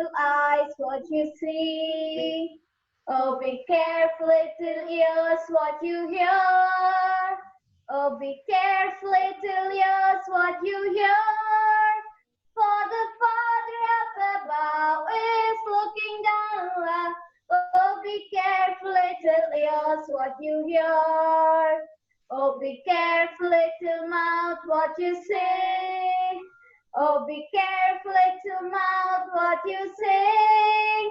little eyes, what you see. Oh, be careful, little ears, what you hear. Oh, be careful, little ears, what you hear. For the Father up above is looking down low. Oh, be careful, little ears, what you hear. Oh, be careful, little mouth, what you say. Oh, be careful, little mouth, what you say.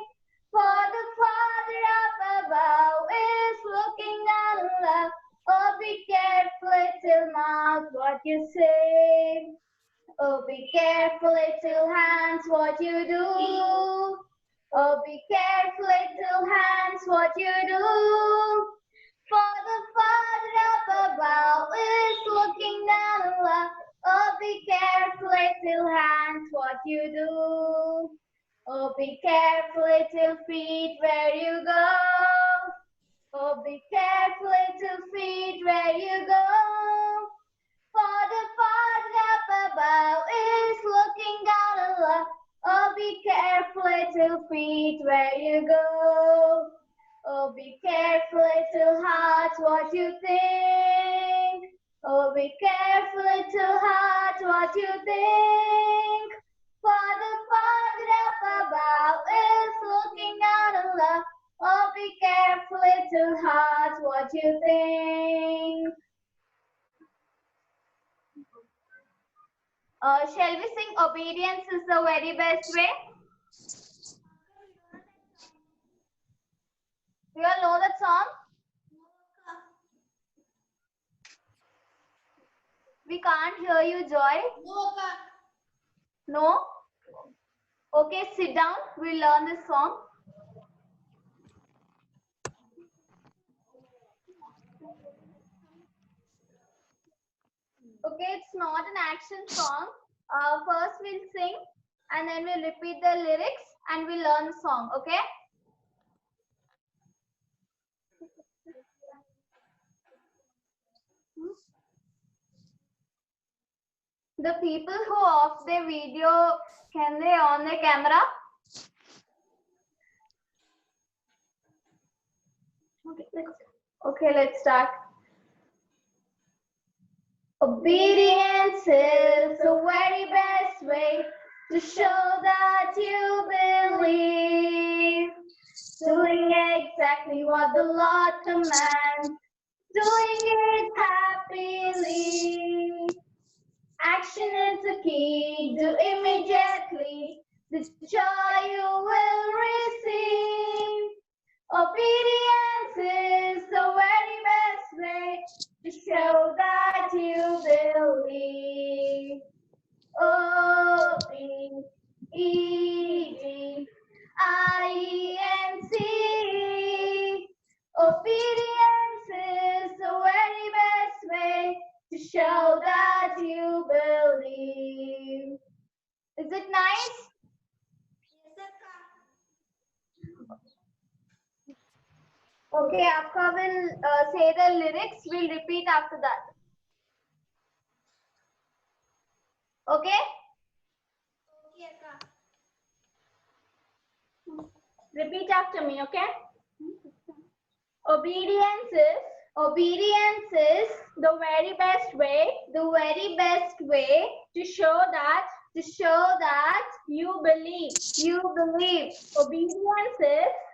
For the Father up above is looking down low. Oh, be careful, little mouth, what you say. Oh, be careful, little hands, what you do. Oh, be careful, little hands, what you do. For the Father up above is looking down low. Oh, be careful, little hands, what you do. Oh, be careful, little feet, where you go. Oh, be careful, little feet, where you go. For the Father up above is looking down low. Oh, be careful, little feet, where you go. Oh, be careful, little heart, what you think. Oh, be careful, little heart, what you think. For the Father up above is looking down low. Oh, be careful, little heart, what you think. Shall we sing Obedience is the Very Best Way? Do you all know that song? We can't hear you, Joy. No? Okay, sit down. We'll learn this song. Okay, it's not an action song. First we'll sing and then we'll repeat the lyrics and we'll learn the song, okay? The people who off their video, can they on their camera? Okay, let's start. Obedience is the very best way to show that you believe. Doing exactly what the Lord commands, doing it happily. Action is the key, do immediately, the joy you will receive. Obedience is the very best way to show that you believe. O-B-E-D-I-E-N-C. Obedience is the very best way to show that you believe. Is it nice? Okay, Akka will say the lyrics. We'll repeat after that. Okay? Repeat after me, okay? Obedience is the very best way to show that you believe.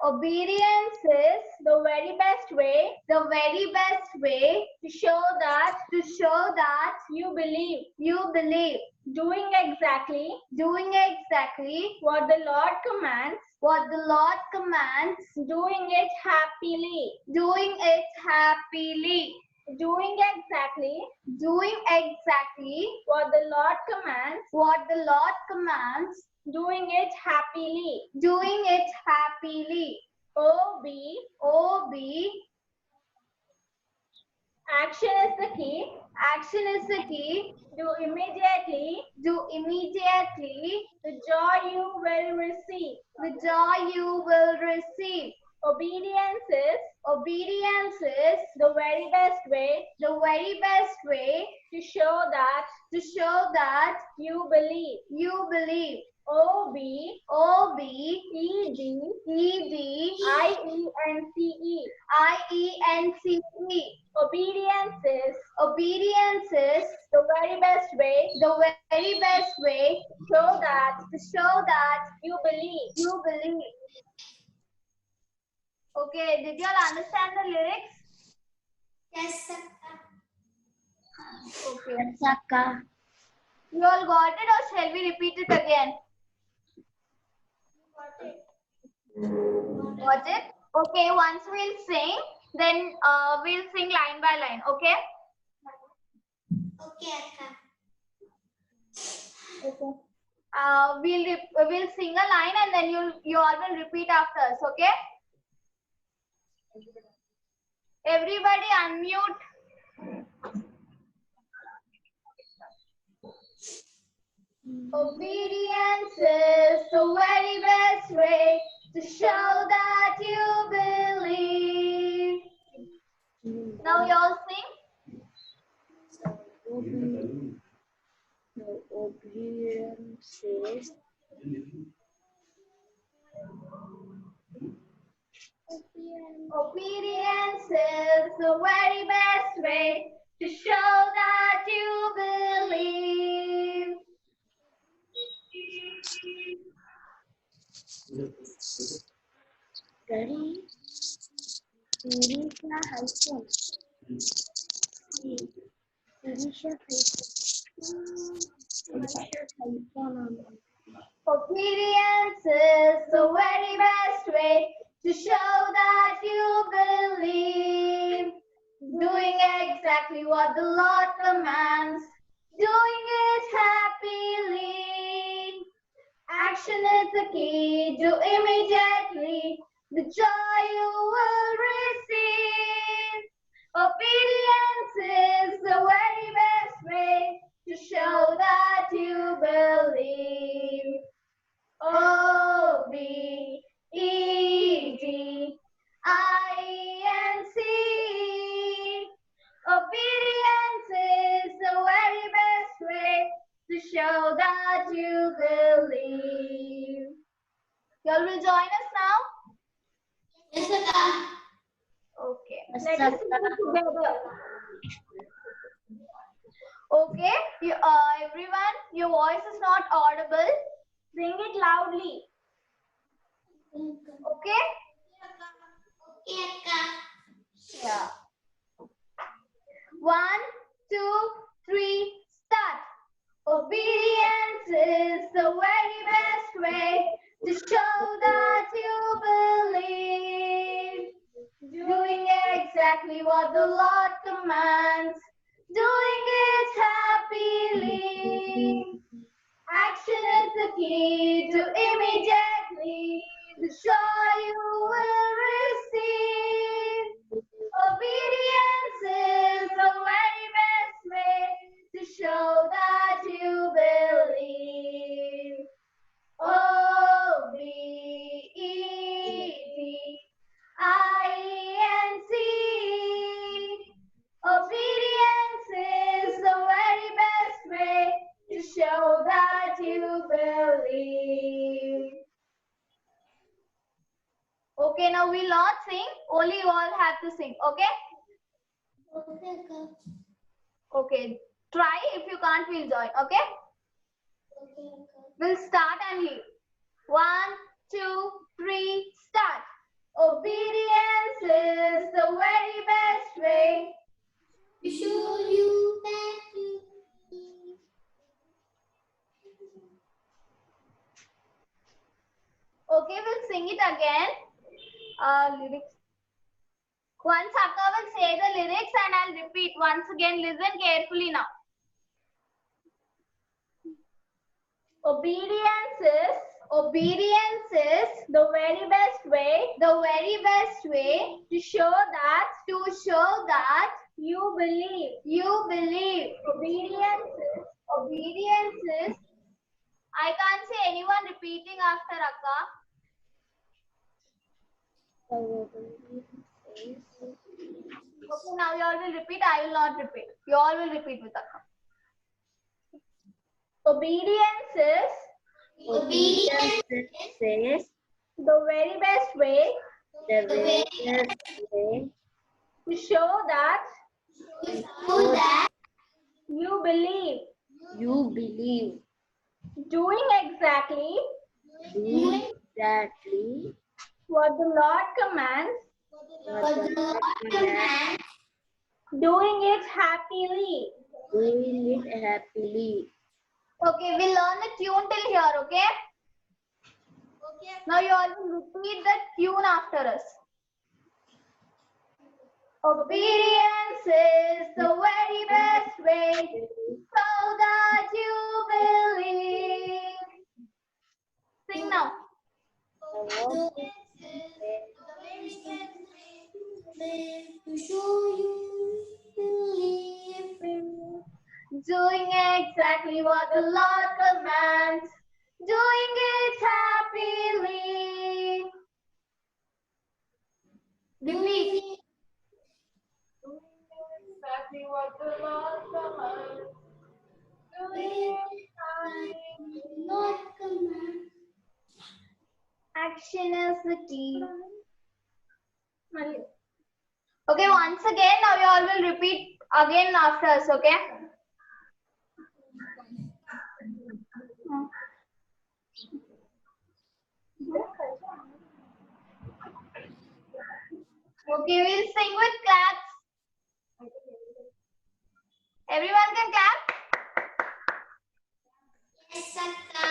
Obedience is the very best way to show that you believe. Doing exactly what the Lord commands, doing it happily. Doing exactly what the Lord commands, doing it happily. O-B. Action is the key. Do immediately. The joy you will receive. Obedience is the very best way to show that you believe. O B E D IENCE. Obedience is the very best way to show that you believe. Okay, did you all understand the lyrics? Yes, Akka. Okay. Yes, Akka. You all got it, or shall we repeat it again? Got it? Okay, once we'll sing, then we'll sing line by line, okay? Okay, Akka. Okay. We'll sing a line and then you all will repeat after us, okay? Everybody unmute. Obedience is the very best way to show that you believe. Now you all sing. Obedience is Obedience is the very best way to show that you believe. ready. Sirisha hyphen. Sirisha hyphen. Obedience is the very best way to show that you believe. Doing exactly what the Lord commands, doing it happily. Action is the key to immediately the joy you will receive. Obedience is the very best way to show that you believe. Obedience. Obedience is the very best way to show that you believe. Y'all will join us now? Yes, Akka. Okay. Yes, Let us sing it Akka. together. Okay, everyone, your voice is not audible. Sing it loudly. Okay? Okay, Akka. Yeah. 1, 2, 3, start. Obedience is the very best way to show that you believe. Doing exactly what the Lord commands, doing it happily. Action is the key to immediately the joy you will receive. Obedience is the very best way to show that you believe. Obedience. Obedience is the very best way to show that you believe. Okay, now we'll not sing, only you all have to sing, okay? Okay, Akka. Okay, try. If you can't, we'll join, okay? Okay, Akka. We'll start and leave. 1, 2, 3, start. Obedience is the very best way. To show you that you believe. Okay, we'll sing it again. Lyrics. Once Akka will say the lyrics and I'll repeat once again. Listen carefully now. Obedience is the very best way to show that you believe. Obedience is I can't see anyone repeating after Akka. Okay, now you all will repeat. I will not repeat. You all will repeat with Akka. Obedience is the very best way to show that you believe. Doing exactly what the Lord commands, doing it happily. Okay, we'll learn the tune till here, okay? Now you all will repeat the tune after us. Obedience is the very best way so that you believe. Sing now. To show you believe. Doing exactly what the Lord commands, doing it happily. Repeat. Doing exactly what the Lord commands, doing it happily. Lord command. Action is the key. Okay, once again, now you all will repeat again after us, okay? Okay, we'll sing with claps. Everyone can clap? Yes, Akka.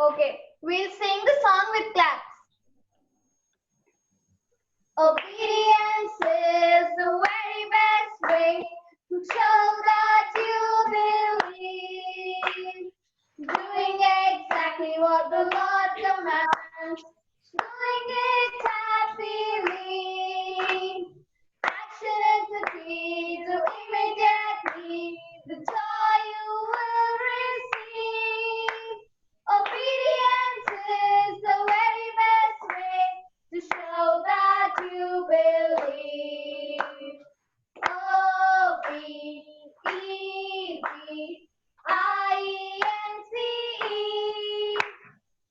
Okay, we'll sing the song with claps. Obedience is the very best way to show that you believe. Doing exactly what the Lord commands, doing it happily. Action is the key to immediately the joy you will receive. Obedience is the very best way to show that you believe. Obedience.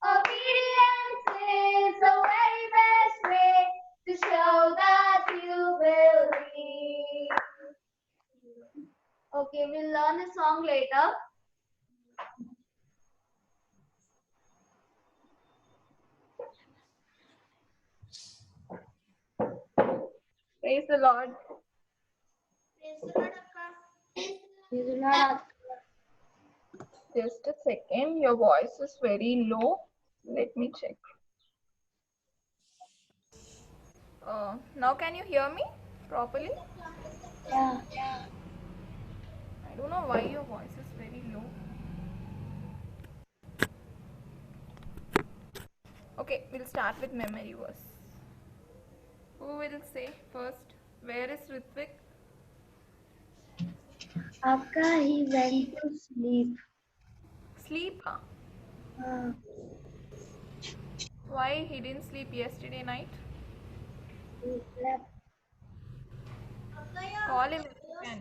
Obedience is the very best way to show that you believe. Okay, we'll learn the song later. Praise the Lord. Just a second, your voice is very low. Let me check. Now can you hear me properly? Yeah. I don't know why your voice is very low. Okay, we'll start with memory verse. Who will say first? Where is Ritvik? Akka, he went to sleep. Sleep? Why he didn't sleep yesterday night? He slept. Call him if you can.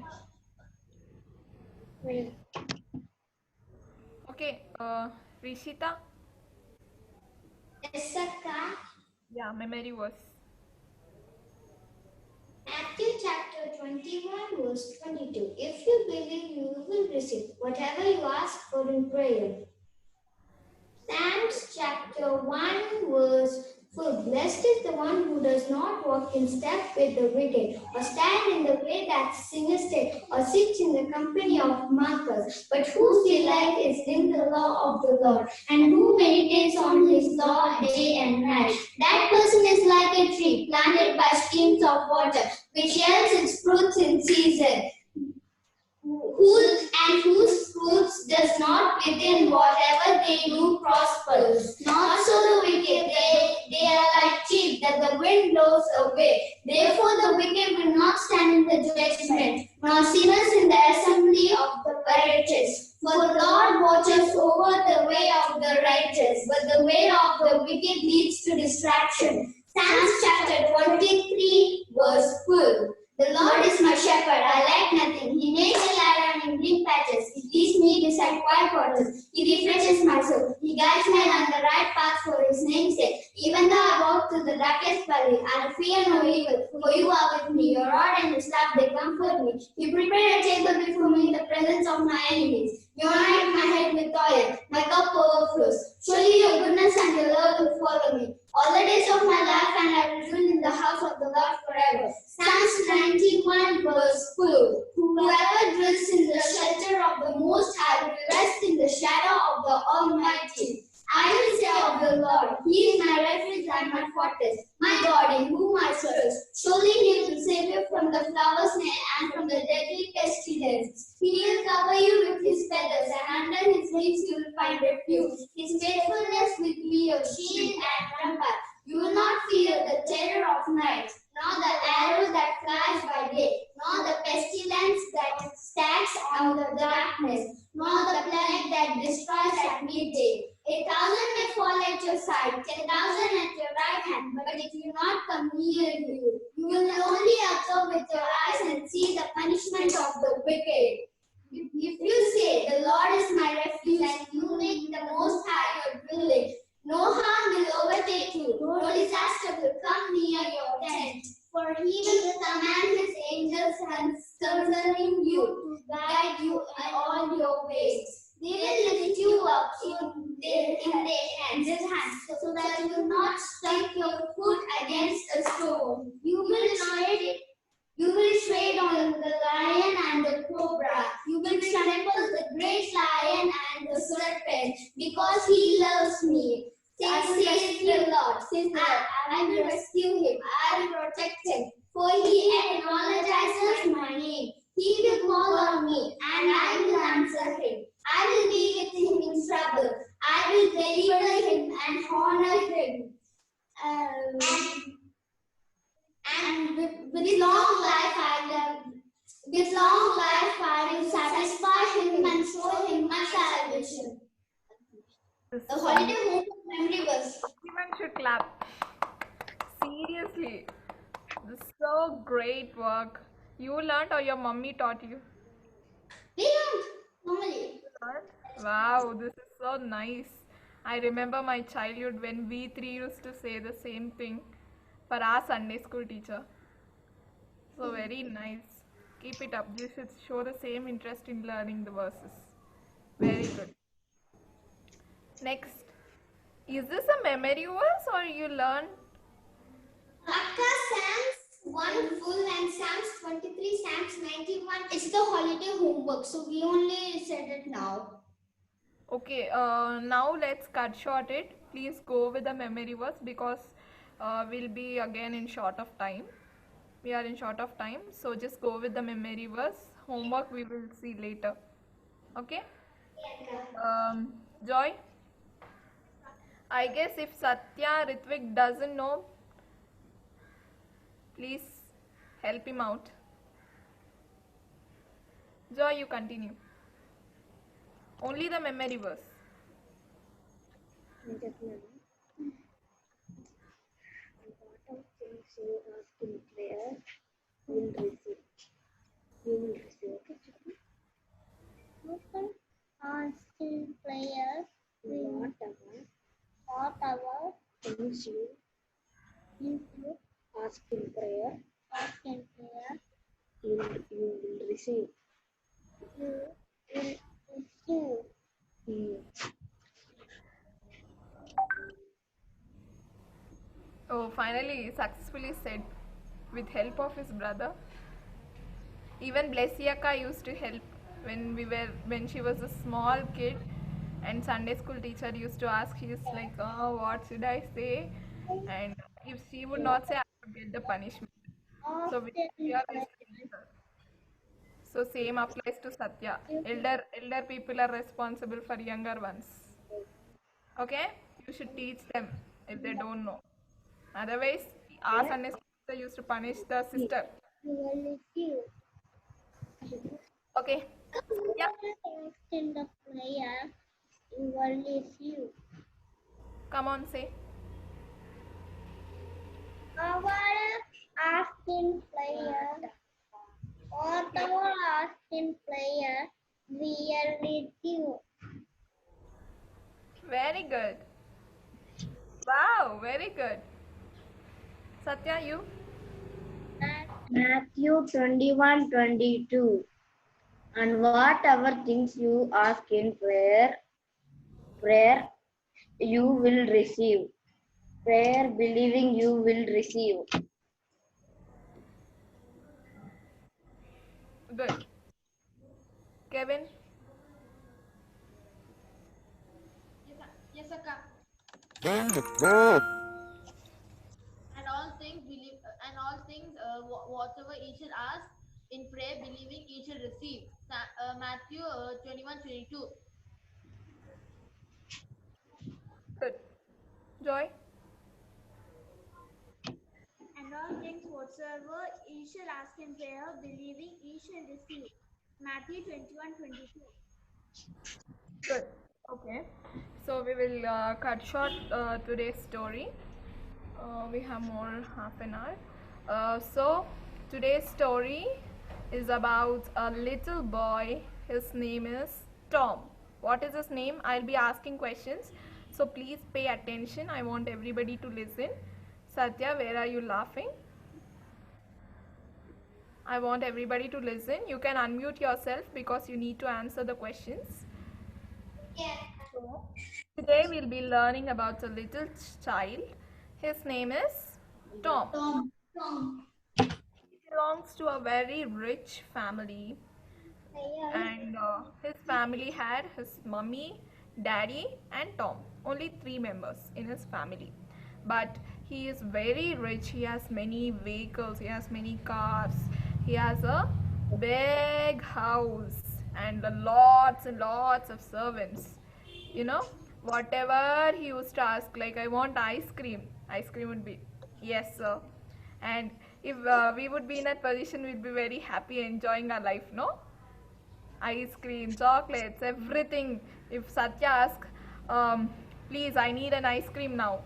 Wait. Okay, Rishita? Yes, Akka. Yeah, memory verse. Matthew chapter 21 verse 22. If you believe, you will receive whatever you ask for in prayer. Psalms chapter 1 verse 4. Blessed is the one who does not walk in step with the wicked, or stand in the way that sinners take, or sits in the company of mockers, but whose delight is in the law of the Lord, and who meditates on his law day and night. That person is like a tree planted by streams of water, which yields its fruits in season, whose fruits does not within whatever they do prospers. Not so the wicked, they are like sheep that the wind blows away. Therefore the wicked will not stand in the judgment, nor sinners in the assembly of the righteous. For the Lord watches over the way of the righteous, but the way of the wicked leads to destruction. distraction. Psalms chapter 23 verse 12. The Lord is my shepherd, I lack nothing. He makes me lie down in green patches. He leads me beside quiet waters. He refreshes my soul. He guides me along the right path for his name's sake. Even though I walk through the darkest valley, I fear no evil, for you are with me. Your rod and your staff, they comfort me. You prepare a table before me in the presence of my enemies. You anoint my head with oil. My cup overflows. Surely your goodness and your love will follow me all the days of my life, and I will dwell in the house of the Lord forever. Psalms 91 verse 4. Whoever dwells in the shelter of the Most High will rest in the shadow of the Almighty. I will say of the Lord, He is my refuge and my fortress, my God in whom I trust. Surely He will save you from the flower snare and from the deadly pestilence. He will cover you with His feathers, and under His wings you will find refuge. His faithfulness will be your shield and rampart. You will not fear the terror of night, nor the arrow that flies by day, nor the pestilence that stalks out the darkness, nor the plague that destroys at midday. 1,000 may fall at your side, 10,000 at your right hand, but it will not come near you. You will only observe with your eyes and see the punishment of the wicked. If you say, the Lord is my refuge, and you make the Most High your dwelling, no harm will overtake you, no disaster will come near your tent. For He will command His angels concerning you to guide you in all your ways. They will lift you up in their hands, so that you will not strike your foot against a stone. You will tread on the lion and the cobra. You will trample the great lion and the serpent, because He loves me. Says the Lord, I will rescue him, I will protect him, for he acknowledges my name. He will call on me, and I will answer him. I will be with him in trouble. I will deliver him and honor him. And with long life I will satisfy him and show him my salvation. The holiday homework memory verse. Everyone should clap. Seriously, this is so great work. You learned or your mummy taught you? We learned normally. Wow, this is so nice. I remember my childhood when we three used to say the same thing for our Sunday school teacher. So very nice. Keep it up. You should show the same interest in learning the verses. Very good. Next, is this a memory verse or you learn? Akka, Psalms 1 full and Psalms 23, Psalms 91. It's the holiday homework, so we only said it now. Okay, now let's cut short it. Please go with the memory verse because we'll be again in short of time. We are in short of time, so just go with the memory verse. Homework we will see later. Okay? Joy? I guess if Satya Ritvik doesn't know, please help him out. Joy, you continue. Only the memory verse. What of things you ask in prayer, you will receive. You will receive. Okay, Chukwu? Ask in prayer, Whatever things you ask in prayer, you will receive. you will receive. Oh, finally successfully said with help of his brother. Even Blessiaka used to help when she was a small kid, and Sunday school teacher used to ask. He's like, oh, what should I say? And if she would not say, I would get the punishment. So we are listening to her. So same applies to Satya. Elder people are responsible for younger ones. Okay? You should teach them if they don't know. Otherwise, our Sunday school teacher used to punish the sister. You will receive. Okay. Yeah. Ask in the prayer, you will receive. Come on, say. Our asking player, whatever asking player, we are with you. Very good. Wow, very good. Satya, you? Matthew 21:22. And whatever things you ask in prayer you will receive. Prayer believing you will receive. Good. Kevin? Yes, Akka. And all things, whatever he shall ask in prayer, believing he shall receive. Matthew 21:22. Good. Joy? And all things whatsoever ye shall ask in prayer, believing ye shall receive. Matthew 21:22. Good. Okay. So we will cut short today's story. We have more half an hour. So today's story is about a little boy. His name is Tom. What is his name? I'll be asking questions. So please pay attention. I want everybody to listen. Satya, where are you laughing? I want everybody to listen. You can unmute yourself because you need to answer the questions. Yes. So, today we'll be learning about a little child. His name is Tom. Tom. He belongs to a very rich family, and his family had his mummy, daddy, and Tom. Only three members in his family. But he is very rich. He has many vehicles, he has many cars, he has a big house, and lots of servants. You know, whatever he used to ask, like, I want ice cream would be, yes, sir. And if we would be in that position, we'd be very happy enjoying our life, no? Ice cream, chocolates, everything. If Satya asks, please, I need an ice cream now.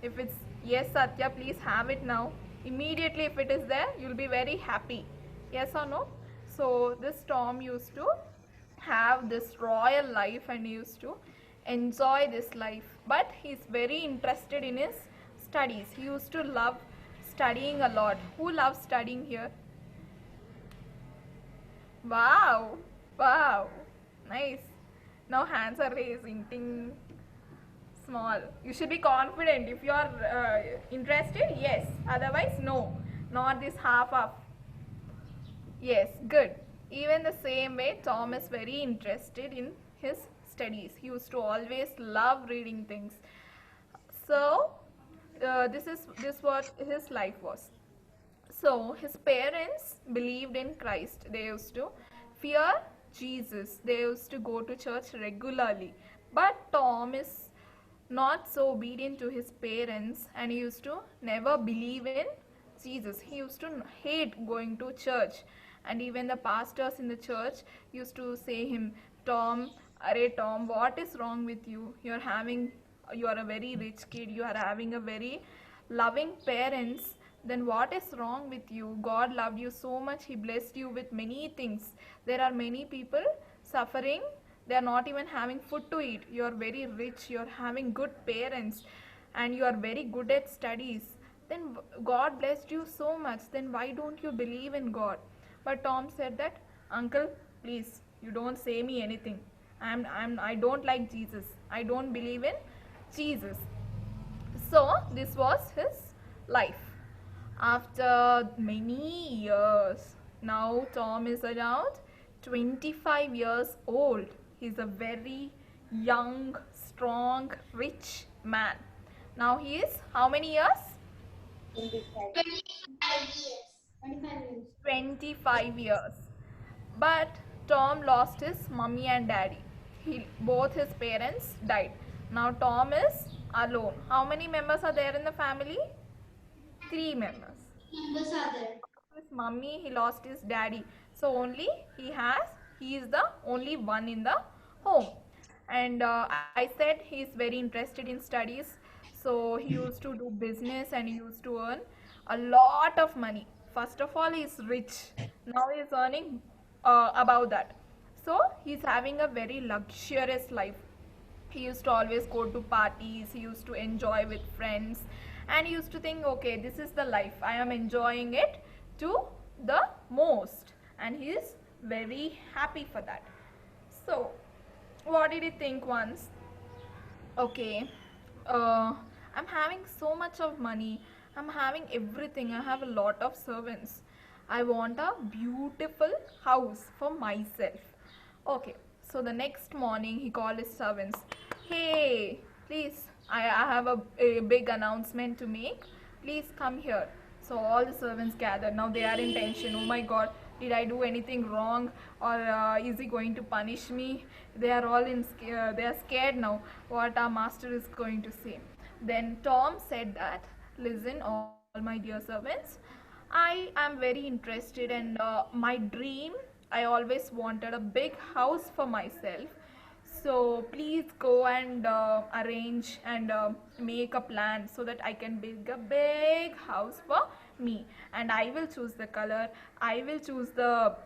If it's yes, Satya, please have it now. Immediately, if it is there, you'll be very happy. Yes or no? So, this Tom used to have this royal life and used to enjoy this life. But he's very interested in his studies. He used to love studying a lot. Who loves studying here? Wow, wow, nice. Now hands are raising, ting, small. You should be confident. If you are interested, yes. Otherwise, no. Not this half. Yes, good. Even the same way, Tom is very interested in his studies. He used to always love reading things. So, this what his life was. So his parents believed in Christ. They used to fear Jesus. They used to go to church regularly. But Tom is not so obedient to his parents, and he used to never believe in Jesus. He used to hate going to church. And even the pastors in the church used to say him, Tom, Array Tom, what is wrong with you? You are a very rich kid. You are having a very loving parents. Then what is wrong with you? God loved you so much. He blessed you with many things. There are many people suffering. They are not even having food to eat. You are very rich. You are having good parents, and you are very good at studies. Then God blessed you so much. Then why don't you believe in God? But Tom said that, Uncle, please, you don't say me anything. I don't like Jesus. I don't believe in Jesus. So this was his life. After many years, now Tom is around 25 years old. He's a very young, strong, rich man. Now he is how many years? 25 years. 25 years. 25 years. But Tom lost his mummy and daddy. Both his parents died. Now Tom is alone. How many members are there in the family? Three members. Members are there. His mummy, he lost his daddy. So only he is the only one in the home. And I said he is very interested in studies. So he used to do business and he used to earn a lot of money. First of all, he's rich. Now he's earning above that. So he's having a very luxurious life. He used to always go to parties, he used to enjoy with friends, and he used to think, okay, this is the life, I am enjoying it to the most, and he is very happy for that. So what did he think once? Okay, I'm having so much of money, I'm having everything, I have a lot of servants, I want a beautiful house for myself. Okay, so the next morning he called his servants. Hey, please, I have a big announcement to make. Please come here. So all the servants gathered. Now they are in tension. Oh my God, did I do anything wrong, or is he going to punish me? They are all they are scared now. What our master is going to say. Then Tom said that, listen, all my dear servants, I am very interested, and my dream, I always wanted a big house for myself. So please go and arrange and make a plan so that I can build a big house for me. And I will choose the color, I will choose the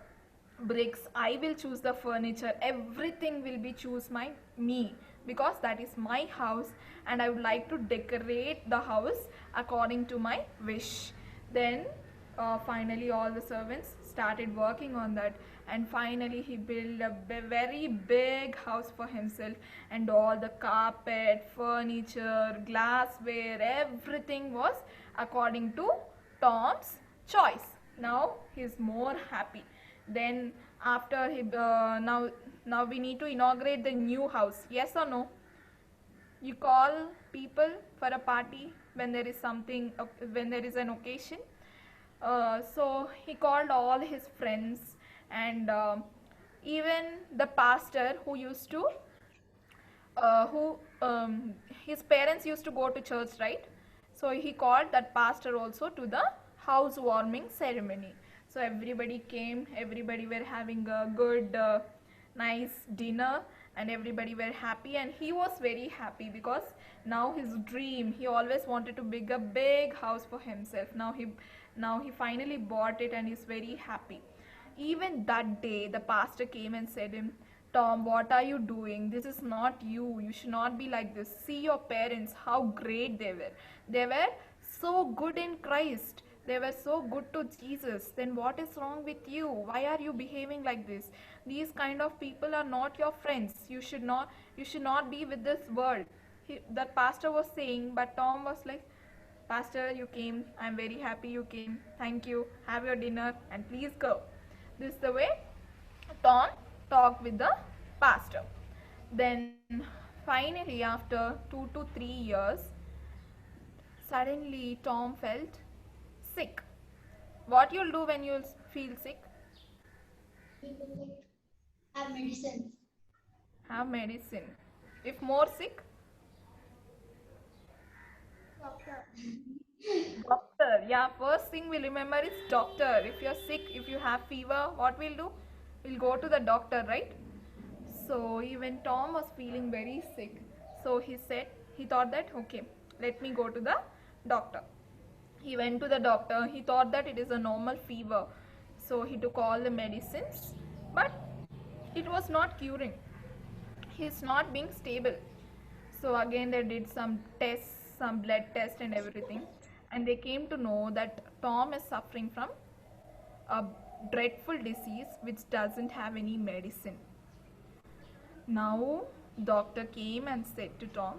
bricks, I will choose the furniture, everything will be choose my me, because that is my house, and I would like to decorate the house according to my wish. Then finally all the servants started working on that, and finally he built a very big house for himself, and all the carpet, furniture, glassware, everything was according to Tom's choice. Now he's more happy. Then after he now we need to inaugurate the new house, yes or no? You call people for a party when there is something, when there is an occasion. So he called all his friends, and even the pastor who used to who his parents used to go to church, right? So he called that pastor also to the housewarming ceremony. So everybody came, everybody were having a good nice dinner, and everybody were happy, and he was very happy because now his dream, he always wanted to build a big house for himself. Now he finally bought it, and he's very happy. Even that day the pastor came and said him, Tom, what are you doing? This is not you. You should not be like this. See your parents, how great they were. They were so good in Christ. They were so good to Jesus. Then what is wrong with you? Why are you behaving like this? These kind of people are not your friends. You should not be with this world. That pastor was saying, but Tom was like, Pastor, you came. I'm very happy you came. Thank you. Have your dinner and please go. This is the way Tom talked with the pastor. Then finally, after 2 to 3 years, suddenly Tom felt sick. What you'll do when you feel sick? Have medicine. Have medicine. If more sick, doctor. Yeah, first thing we'll remember is doctor. If you're sick, if you have fever, what we'll do? We'll go to the doctor, right? So even Tom was feeling very sick. So he thought that, okay, let me go to the doctor. He went to the doctor. He thought that it is a normal fever. So he took all the medicines, but it was not curing. He's not being stable. So again they did some tests, some blood test and everything, and they came to know that Tom is suffering from a dreadful disease which doesn't have any medicine. Now doctor came and said to Tom,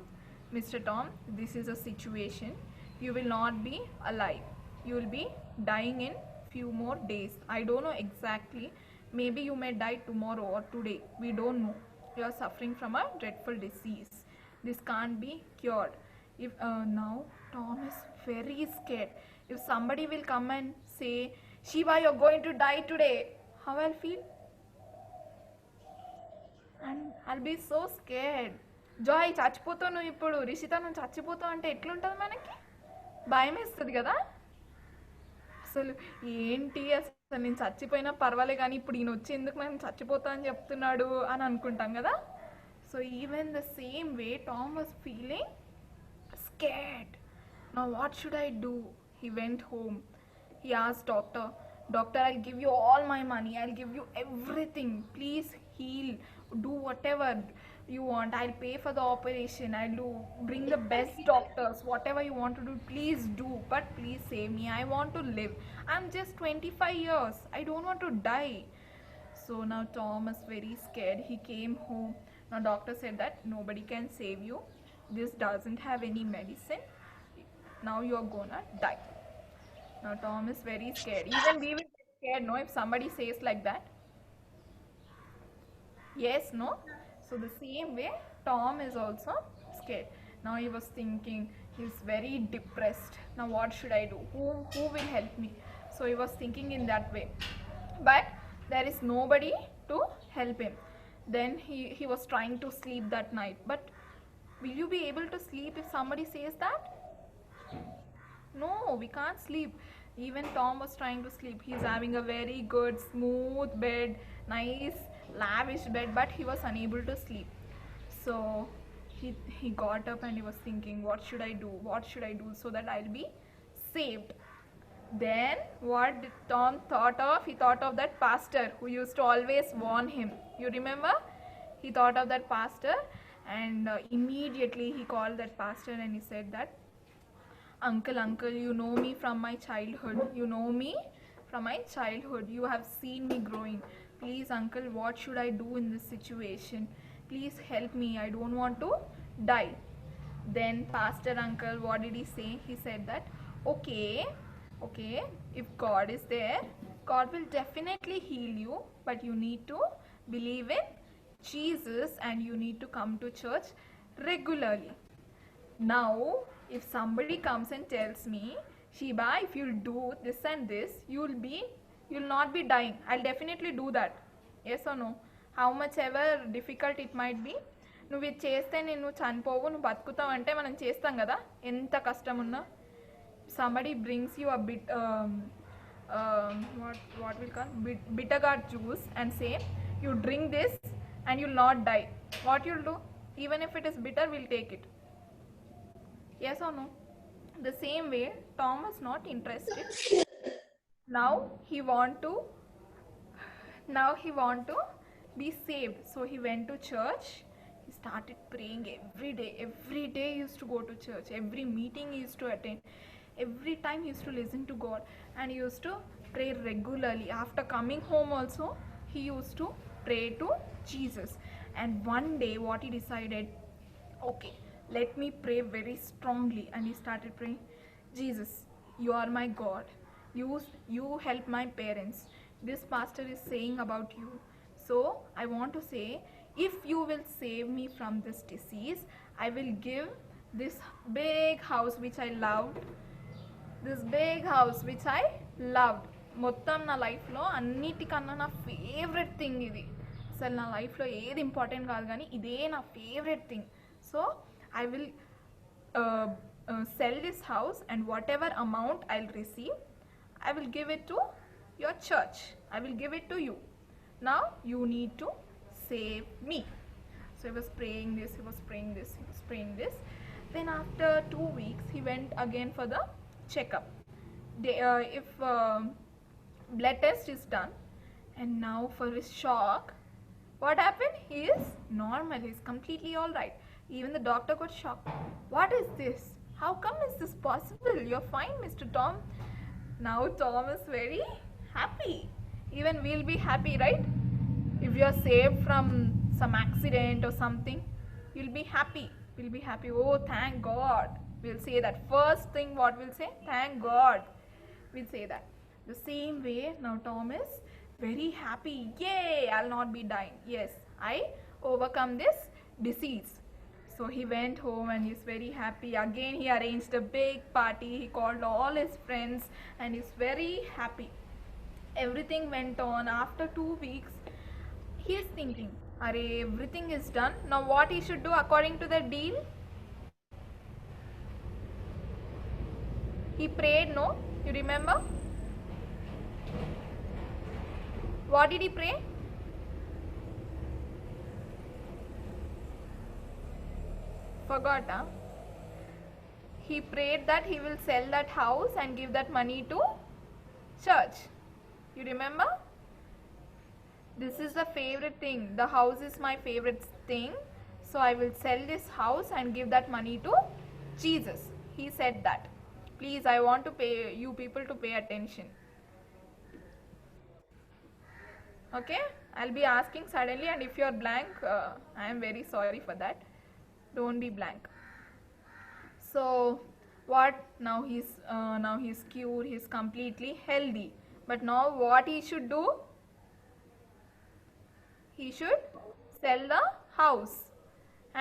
Mr. Tom, this is a situation. You will not be alive. You will be dying in few more days. I don't know exactly. Maybe you may die tomorrow or today. We don't know. You are suffering from a dreadful disease. This can't be cured. If now Tom is very scared. If somebody will come and say, Shiva, you're going to die today, how I'll feel? And I'll be so scared. Joy చచ్చిపోతావు నువ్వు ఇప్పుడు, రిషిత నువ్వు చచ్చిపోతావు అంటే ఎట్లుంటుంది మనకి? భయం వేస్తుంది కదా. అసలు ఏంటి, అసలు నేను చచ్చిపోయినా పర్వాలే కానీ ఇప్పుడు ఈయన వచ్చి ఎందుకు నేను చచ్చిపోతా అని చెప్తున్నాడు అని అనుకుంటాం కదా. So even the same way Tom was feeling scared. Now what should I do? he went home. He asked doctor, doctor, I'll give you all my money, I'll give you everything, please heal, do whatever you want, I'll pay for the operation, I'll do, bring the best doctors, whatever you want to do, please do, but please save me, I want to live, I'm just 25 years, I don't want to die. So now Tom is very scared. He came home. Now doctor said that nobody can save you. This doesn't have any medicine. Now you're gonna die. Now Tom is very scared. Even we will get scared, no, if somebody says like that. Yes, no? So the same way Tom is also scared. Now he was thinking, he's very depressed. Now what should I do? Who will help me? So he was thinking in that way. But there is nobody to help him. Then he was trying to sleep that night. But will you be able to sleep if somebody says that? No, we can't sleep. Even Tom was trying to sleep. He's having a very good, smooth bed, nice, lavish bed, but he was unable to sleep. So he got up and he was thinking, what should I do? What should I do so that I'll be saved? Then what did Tom thought of? He thought of that pastor who used to always warn him. You remember? He thought of that pastor, and immediately he called that pastor and he said that, Uncle, you know me from my childhood. You know me from my childhood. You have seen me growing. Please, uncle, what should I do in this situation? Please help me. I don't want to die. Then pastor uncle, what did he say? He said that, okay, if God is there, God will definitely heal you, but you need to believe in Jesus and you need to come to church regularly. Now, if somebody comes and tells me, Sheba, if you'll do this and this, you'll not be dying. I'll definitely do that. Yes or no? How much ever difficult it might be. నువ్వు ఇది చేస్తే నేను చనిపోవు, నువ్వు బతుకుతావు అంటే మనం చేస్తాం కదా, ఎంత కష్టం ఉన్నా. Somebody brings you a bit what we'll call bitter gourd juice and say you drink this and you'll not die. What you'll do? Even if it is bitter, we'll take it. Yes or no? The same way, Tom was not interested. Now he want to be saved. So he went to church. He started praying every day. Every day he used to go to church. Every meeting he used to attend. Every time he used to listen to God, and he used to pray regularly. After coming home also, he used to pray to Jesus. And one day what he decided, okay, let me pray very strongly. And he started praying, Jesus, you are my God. You help my parents. This pastor is saying about you. So I want to say, if you will save me from this disease, I will give this big house which I loved. మొత్తం నా లైఫ్లో అన్నిటికన్నా నా favourite thing ఇది. అసలు నా లైఫ్లో ఏది ఇంపార్టెంట్ కాదు కానీ ఇదే నా favourite thing. So I will sell this house, and whatever amount I'll receive, I will give it to your church. I will give it to you. Now you need to save me. So he was praying this, he was praying this. Then after 2 weeks, he went again for the checkup. If blood test is done, and now for his shock, what happened? He is normal. He is completely all right. Even the doctor got shocked. What is this? How come is this possible? You're fine, Mr. Tom. Now Tom is very happy. Even we'll be happy, right? If you're saved from some accident or something, you'll be happy. We'll be happy. Oh, thank God. We'll say that. First thing what we'll say, thank God. We'll say that. The same way, now Tom is very happy. Yay, I'll not be dying. Yes, I overcome this disease. So he went home and he's very happy. Again, he arranged a big party. He called all his friends and he's very happy. Everything went on. After 2 weeks, he is thinking, Arey, everything is done. Now what he should do according to the deal? He prayed, no? You remember? What did he pray? Forgot, huh? he prayed that he will sell that house and give that money to church. You remember? This is the favorite thing. The house is my favorite thing. So I will sell this house and give that money to Jesus. He said that. Please, I want to pay you people to pay attention. Okay? I'll be asking suddenly, and if you're blank, I am very sorry for that. Don't be blank. So what? Now he's cured. He's completely healthy. But now what he should do? He should sell the house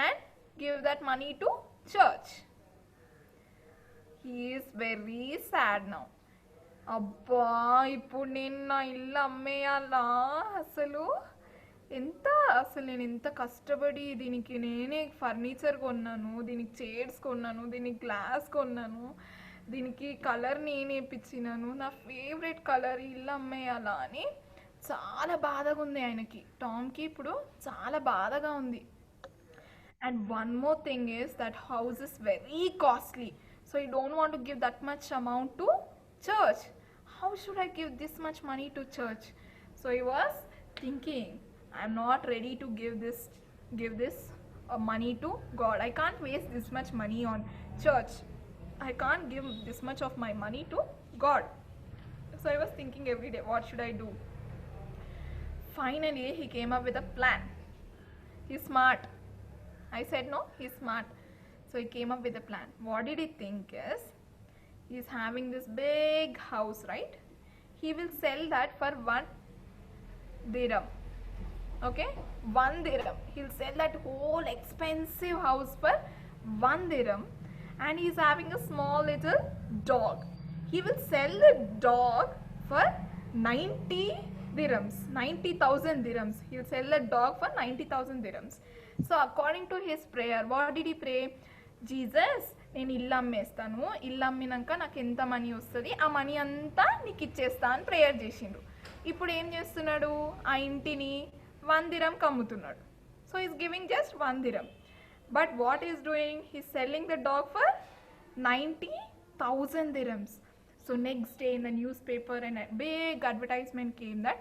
and give that money to church. He is very sad now. అబ్బా ఇప్పుడు నేను నా ఇల్లు అమ్మేయాలా అసలు నేను ఎంత కష్టపడి దీనికి నేనే ఫర్నిచర్ కొన్నాను, దీనికి చైర్స్ కొన్నాను, దీనికి గ్లాస్ కొన్నాను, దీనికి కలర్ నేనే వేయించినాను, నా ఫేవరెట్ కలర్ ఇల్లు అమ్మేయాలా అని చాలా బాధగా ఉంది ఆయనకి. టామ్కి ఇప్పుడు చాలా బాధగా ఉంది. And one more thing is that house is very costly. So you don't want to give that much amount to church. How should I give this much money to church? So he was thinking, I'm not ready to give this money to God. I can't waste this much money on church. I can't give this much of my money to God. So I was thinking every day, what should I do? Finally he came up with a plan. He's smart. I said no, he's smart. So he came up with a plan. What did he think is, he's having this big house, right? He will sell that for 1 dirham. Okay, 1 dirham. He'll sell that whole expensive house for 1 dirham, and he's having a small little dog. He will sell the dog for 90 dirhams, 90,000 dirhams. He'll sell the dog for 90,000 dirhams. So according to his prayer, what did he pray? Jesus, నేను ఇల్లు అమ్మేస్తాను, ఇల్లు అమ్మినాక నాకు ఎంత money వస్తుంది, ఆ money అంతా నీకు ఇచ్చేస్తా అని ప్రేయర్ చేసిండు. ఇప్పుడు ఏం చేస్తున్నాడు? ఆ ఇంటిని 1 dirham అమ్ముతున్నాడు. So is giving just 1 dirham. But what is doing? He's selling the dog for 90,000 dirhams. So next day in the newspaper and a big advertisement came that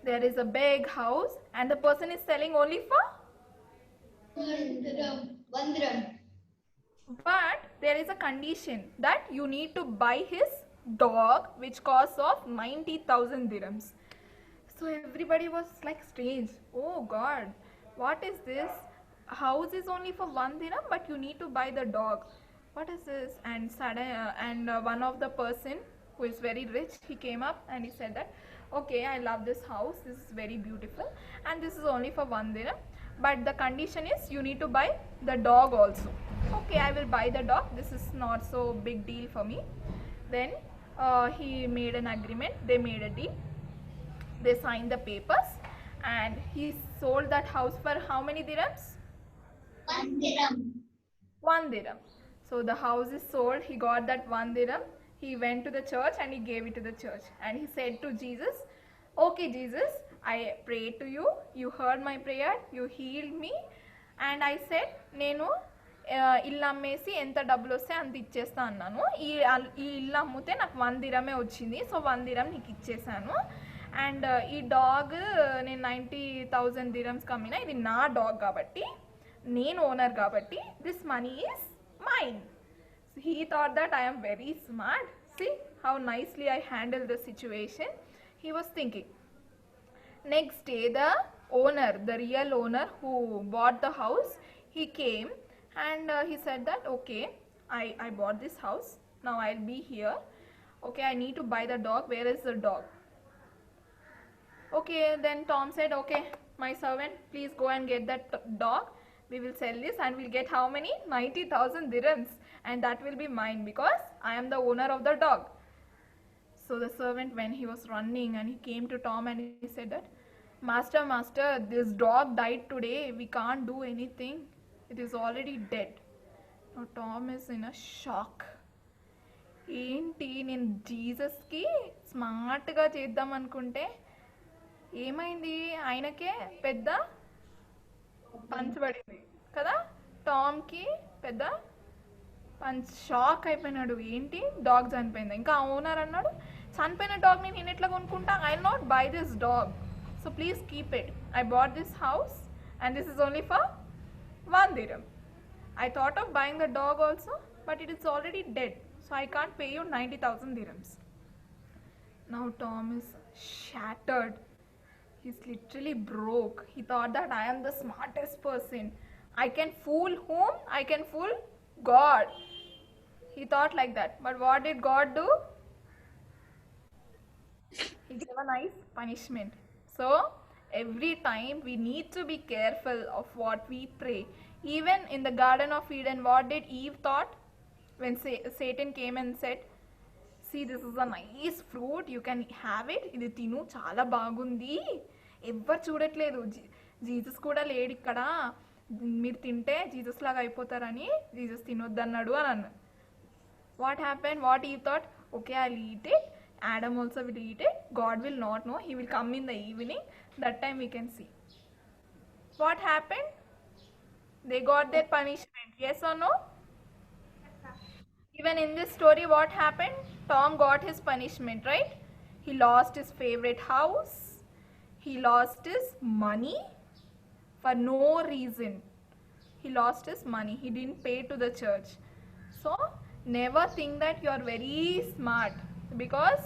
there is a big house and the person is selling only for 1 dirham. But there is a condition that you need to buy his dog, which costs of 90,000 dirhams. So everybody was like strange. Oh God, what is this? House is only for 1 dirham, but you need to buy the dog. What is this? And one of the person who is very rich, he came up and he said that, okay, I love this house. This is very beautiful, and this is only for 1 dirham. But the condition is you need to buy the dog also. Okay, I will buy the dog. This is not so big deal for me. Then he made an agreement. They made a deal. They signed the papers, and he sold that house for how many dirhams? 1 dirham. 1 dirham. So the house is sold. He got that 1 dirham. He went to the church and he gave it to the church. And he said to Jesus, okay Jesus, I prayed to you. You heard my prayer. You healed me. And I said, నేను ఇల్లు అమ్మేసి ఎంత డబ్బులు వస్తే అంత ఇచ్చేస్తా అన్నాను. ఈ ఇల్లు అమ్మితే నాకు 1 dirham వచ్చింది. సో 1 dirham నీకు ఇచ్చేసాను. అండ్ ఈ డాగ్ నేను 90,000 dirhams అమ్మినా, ఇది నా డాగ్ కాబట్టి, నేను ఓనర్ కాబట్టి, this money is mine. He thought that I am very smart. See how nicely I handled the situation. He was thinking. Next day, the owner, the real owner who bought the house, he came and he said that, okay, I bought this house. Now I'll be here. Okay, I need to buy the dog. Where is the dog? Okay, then Tom said, okay, my servant, please go and get that dog. We will sell this and we'll get how many? 90,000 dirhams. And that will be mine because I am the owner of the dog. So the servant, when he was running and he came to Tom and he said that, Master, this dog died today. We can't do anything. It is already dead. Now Tom is in a shock. ఏంటి, నేను జీసస్కి స్మార్ట్గా చేద్దాం అనుకుంటే ఏమైంది, ఆయనకే పెద్ద పంచబడింది కదా, టామ్కి పెద్ద షాక్ అయిపోయినాడు, ఏంటి డాగ్ చనిపోయింది. ఇంకా ఓనర్ అన్నాడు, చనిపోయిన డాగ్ని నేను ఎట్లా కొనుక్కుంటా, I not buy this dog, so please keep it. I bought this house and this is only for 1 dirham. I thought of buying the dog also, but it is already dead, so I can't pay you 90,000 dirhams. Now Tom is shattered. He's literally broke. He thought that I am the smartest person. I can fool whom? I can fool God. He thought like that. But what did God do? He gave a nice punishment. So every time we need to be careful of what we pray. Even in the Garden of Eden, what did Eve thought when Satan came and said, see, this is a nice fruit, you can have it, ఇది తిను చాలా బాగుంది, ఎవ్వరు చూడట్లేదు, Jesus కూడా లేడు ఇక్కడ, మీరు తింటే జీసస్ లాగా అయిపోతారని జీసస్ తినొద్దన్నాడు అని అన్నాడు. What happen? What Eve thought, okay, I'll eat it, Adam also will eat it, God will not know, he will come in the evening, that time we can see. What happened? They got their punishment, yes or no? Even in this story, what happened? Tom got his punishment, right? He lost his favorite house, he lost his money for no reason. He lost his money, he didn't pay to the church. So never think that you are very smart, because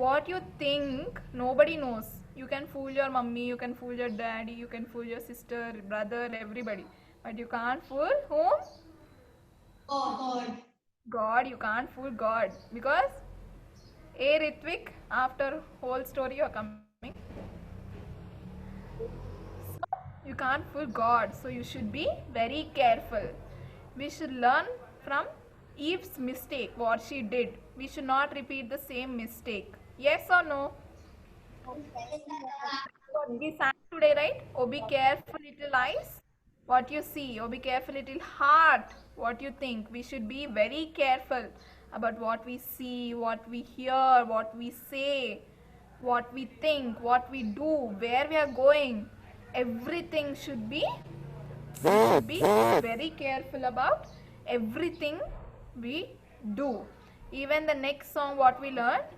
what you think nobody knows. You can fool your mummy, you can fool your daddy, you can fool your sister, brother, everybody, but you can't fool whom? God. You can't fool God, because Ritvik, after whole story you're coming, so you can't fool God, so you should be very careful. We should learn from Eve's mistake, what she did. We should not repeat the same mistake. Yes or no? We sang today, right? Oh, be careful, little eyes, what you see. Oh, be careful, little heart, what you think. We should be very careful about what we see, what we hear, what we say, what we think, what we do, where we are going. Everything should be, we should be very careful about everything we do. Even the next song, what we learned,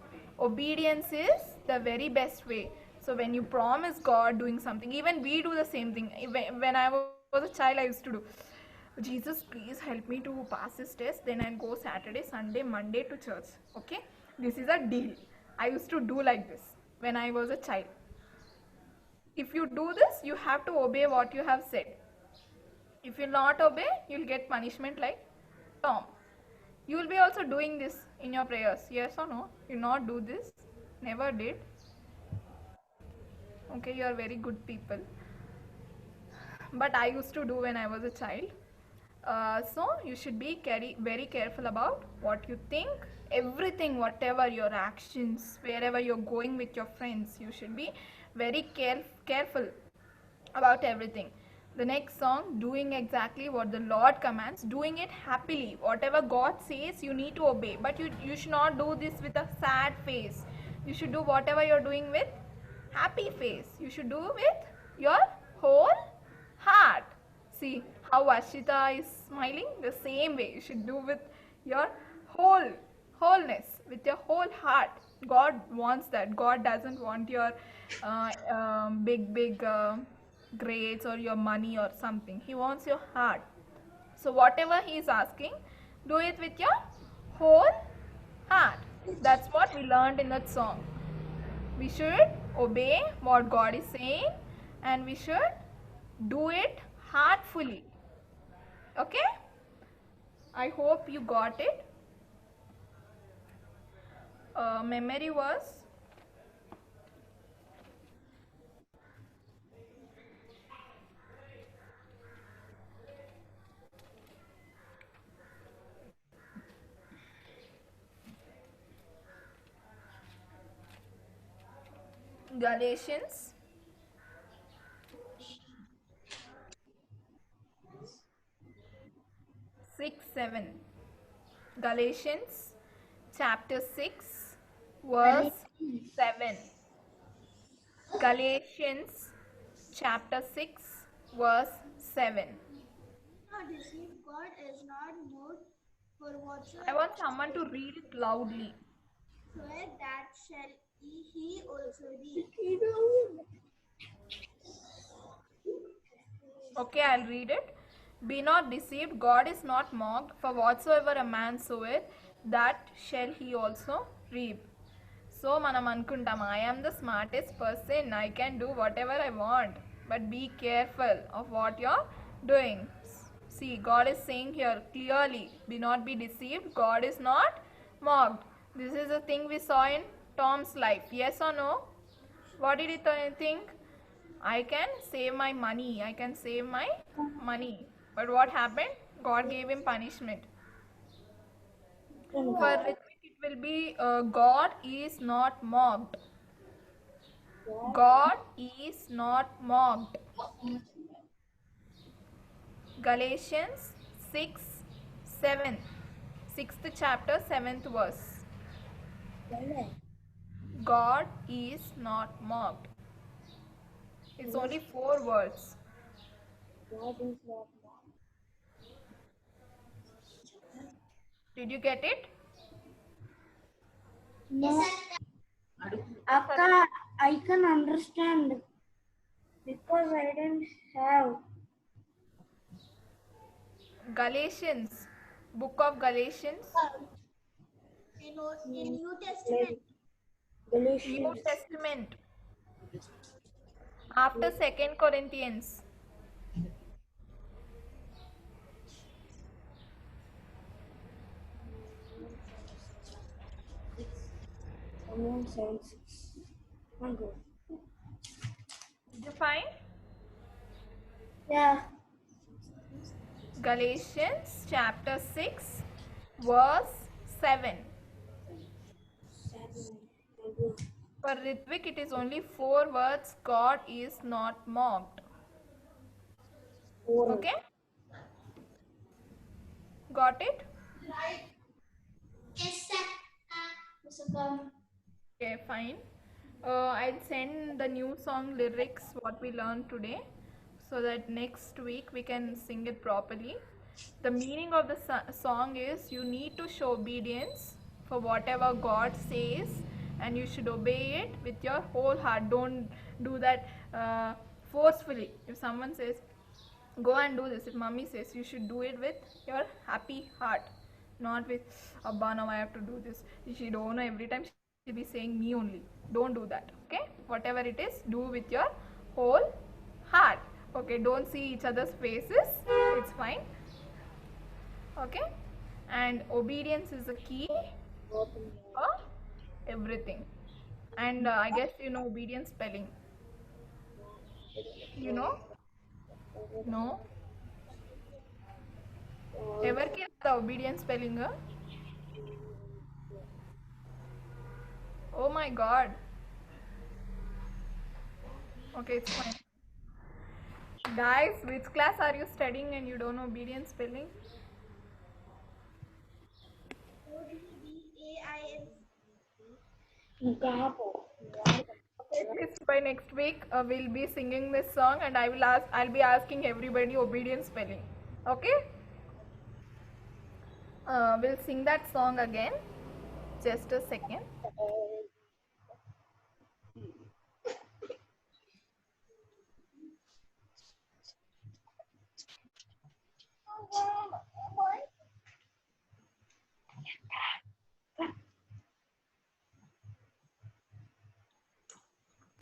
obedience is the very best way. So when you promise God doing something, even we do the same thing. When I was a child, I used to do, Jesus, please help me to pass this test, then I'll go Saturday, Sunday, Monday to church. Okay, this is a deal. I used to do like this when I was a child. If you do this, you have to obey what you have said. If you not obey, you'll get punishment like Tom. You will be also doing this in your prayers, yes or no? You not do this? Never did? Okay, you are very good people, but I used to do when I was a child. So you should be very careful about what you think. Everything, whatever your actions, wherever you're going with your friends, you should be very careful about everything. The next song, doing exactly what the Lord commands, doing it happily. Whatever God says, you need to obey, but you should not do this with a sad face. You should do whatever you're doing with happy face. You should do with your whole heart. See how Ashita is smiling? The same way you should do with your wholeness, with your whole heart. God wants that. God doesn't want your big grades or your money or something. He wants your heart. So whatever he is asking, do it with your whole heart. That's what we learned in that song. We should obey what God is saying, and we should do it heartfully. Okay, I hope you got it. Memory verse, Galatians 6:7. Galatians chapter 6 verse 7. Galatians chapter 6 verse 7. Not deceive, God is not moved For I want someone to read it loudly. whatsoever that shall he also reap. Okay, I'll read it. Be not deceived, God is not mocked, for whatsoever a man soweth, that shall he also reap. So మనం అనుకుంటాం I am the smartest person I can do whatever I want but be careful of what you are doing see God is saying here clearly, be not be deceived, God is not mocked. This is a thing we saw in Tom's life, yes or no? What did he think? I can save my money, I can save my money, but what happened? God gave him punishment. For Ritvik it will be God is not mocked. God is not mocked. Galatians 6:7, 6th chapter, 7th verse. God is not mocked. It's only 4 words. God is not mocked. Did you get it? No. Akka, I can understand because I didn't have. Galatians, book of Galatians, In New Testament, New Galatians. Testament, after 2nd Corinthians. Someone 7:6. Go. Did you find? Yeah. Galatians chapter 6 verse 7. For Ritvik it is only 4 words. God is not mocked. Okay? Got it? Yes, sir. Okay, fine. I'll send the new song lyrics what we learned today so that next week we can sing it properly. The meaning of the song is you need to show obedience for whatever God says and you should obey it with your whole heart. Don't do that forcefully. If someone says go and do this, if mommy says you should do it with your happy heart, not with abba now I have to do this. She don't know, every time she'll be saying me only. Don't do that. Okay, whatever it is, do with your whole heart. Okay, don't see each other's faces, it's fine. Okay, and obedience is the key for everything. And I guess you know obedience spelling, you know? No, ఎవరికి అంత obedience spelling? Oh my god. Okay, it's fine. Guys, which class are you studying and you don't know obedience spelling? ODDAIS. At least by next week we'll be singing this song and I'll be asking everybody obedience spelling. Okay? We'll sing that song again. Just a second.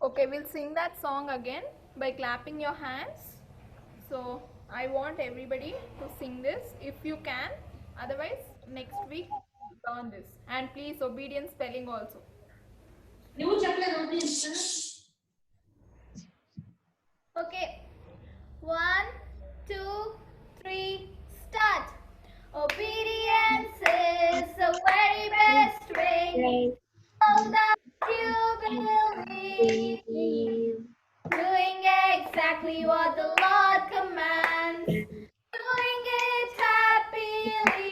Okay, we'll sing that song again by clapping your hands. So I want everybody to sing this if you can. Otherwise, next week learn this. And please, obedience spelling also. Okay. 1, 2, 3, start. Obedience is the very best way. So that you believe. Doing exactly what the Lord commands. Doing it happily.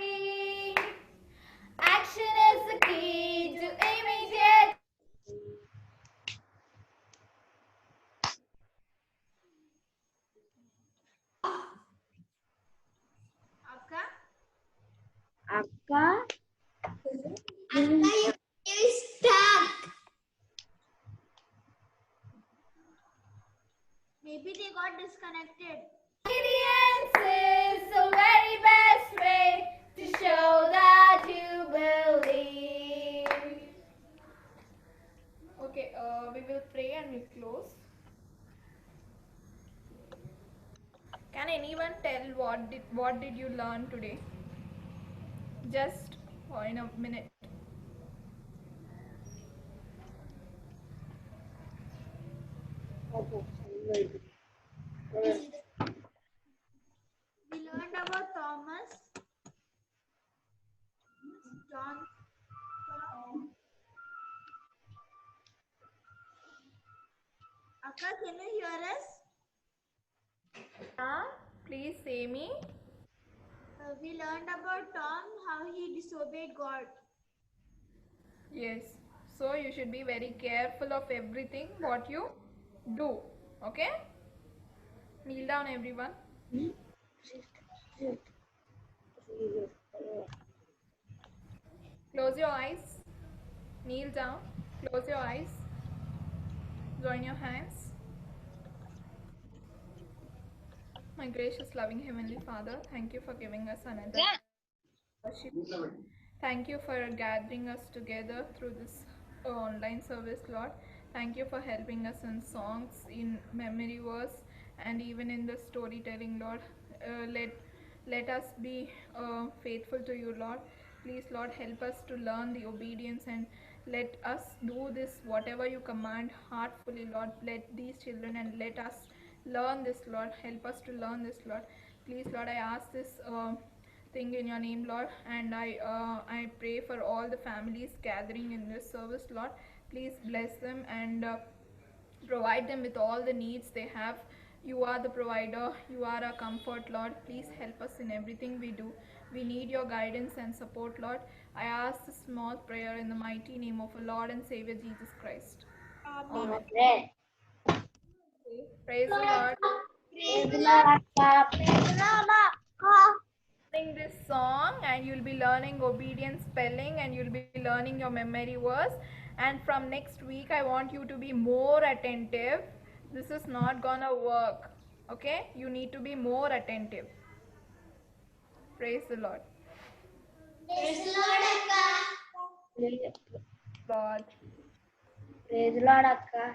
Action is the key to immediate. Can anyone tell what did you learn today? Just in a minute. We learned about Thomas, John. Akka, can you hear us? Please say me. We learned about Tom, how he disobeyed God. Yes. So you should be very careful of everything what you do. Okay? Kneel down, everyone. Close your eyes. Kneel down. Close your eyes. Join your hands. My gracious, loving Heavenly Father, thank you for giving us another worship. Thank you for gathering us together through this online service, Lord. Thank you for helping us in songs, in memory verse, and even in the storytelling, Lord. Let us be faithful to you, Lord. Please, Lord, help us to learn the obedience and let us do this whatever you command heartfully, Lord. Let these children and let us learn this, Lord. Help us to learn this, Lord. Please, Lord, I ask this thing in your name, Lord, and I pray for all the families gathering in this service, Lord. Please bless them and provide them with all the needs they have. You are the provider, you are our comfort, Lord. Please help us in everything we do. We need your guidance and support, Lord. I ask this small prayer in the mighty name of our Lord and Savior Jesus Christ. Amen. Praise the Lord. Sing this song and you'll be learning obedience spelling and you'll be learning your memory verse, and from next week I want you to be more attentive. This is not gonna work, okay? You need to be more attentive. Praise the Lord. Praise the Lord, Akka. God. Praise the Lord, Akka.